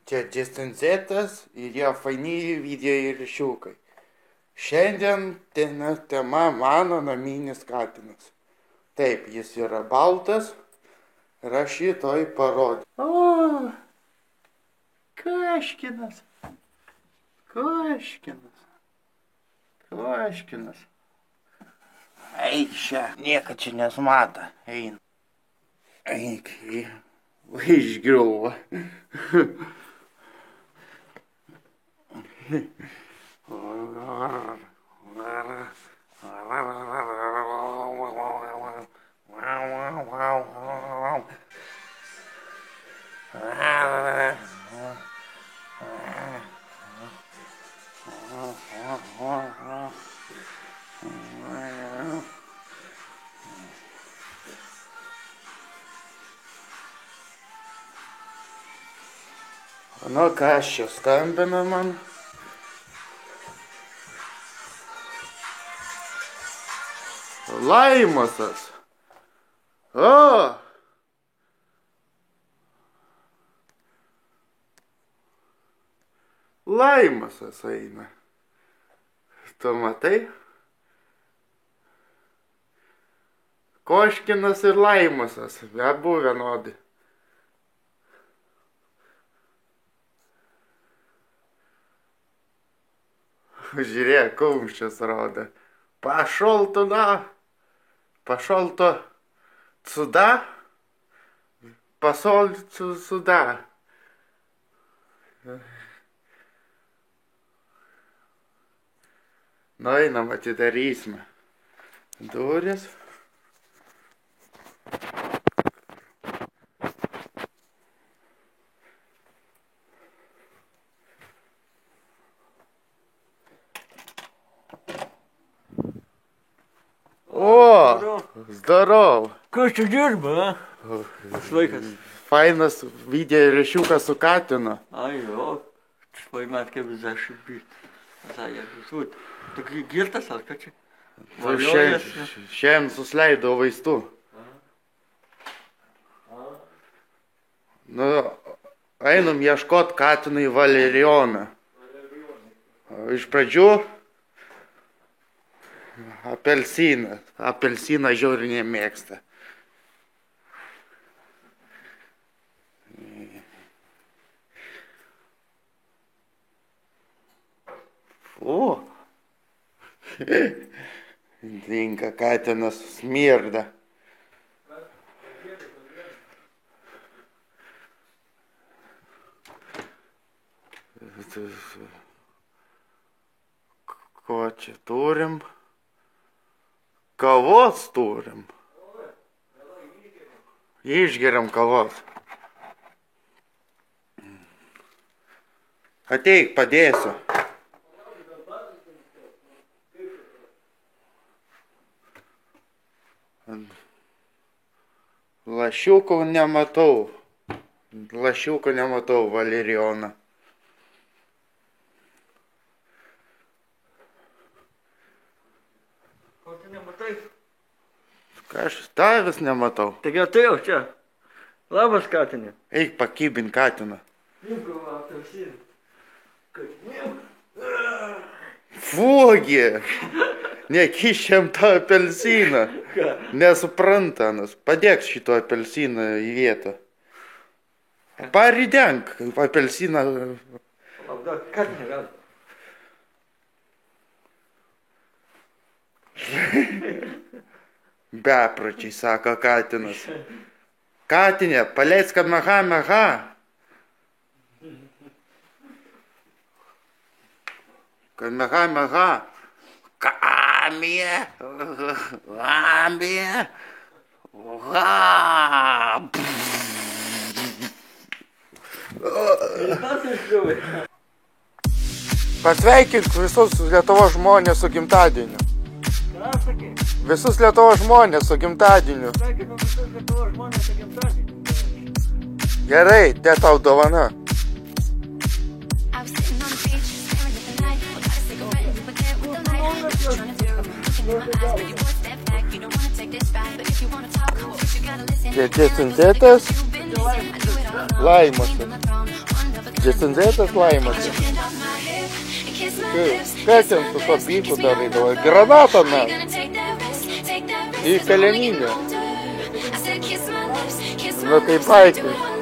Čia Džestinzetas ir jo faini video įrašiukai. Šiandien tema mano naminis katinas. Taip, jis yra baltas ir aš jį toj parodžiu. O, Kaškinas. Kaškinas. Eik čia, nieko čia nesmata. Eina. Eik, išgriuvo. Nu, kas čia skambina man? Laimosas. O! Laimosas eina. Tu matai? Koškinas ir Laimosas. Abu vienodi. Žiūrėk, kumščias rodo. Пошел туда. Пошел то сюда. Пошел сюда. Nu, einam, atidarysime duris. O, здорово. Kas čia dirba, Sveikas. Fainas video įrašiukas su katinu. Ai, jo, spaimat kaip zašį bit. Zaja, visut. Tu girtas ar ką čia? Šiandien susleido vaistų. Nu, einam ieškot katinui Valerijoną. Iš pradžių apelsiną. Apelsiną žiauriai nemėgsta. O! Dinka katinas smirda. Ko čia turim? Kavos turim. Išgeriam kavos. Ateik, padėsiu. Lašiukų nematau. Valerijoną. Ko tu nematai? Aš tavęs nematau. Taigi atėjau čia. Labas, katinė. Eik pakybin katiną. Imko, apelsiną. Fugi! Nekišiam tą apelsiną. Nesuprantanas. Padėk šito apelsiną į vietą. Paridenk apelsiną. Katinė gal. Bepročiai, sako katinas. Katinė, paleisk meha. Kad meha. Kamie. Pasveikink visus Lietuvos žmonės su gimtadieniu. Ką sakė? Visus Lietuvos žmonės su gimtadieniu. Sveikinu visus Lietuvos žmonės su gimtadieniu. Gerai, te tau dovana. Džestinzetas, Laimosas. Licencijuotas laimas. Ką ten su to pyku darydavo? Granatą mes. Į keleninę. Nu tai baikui.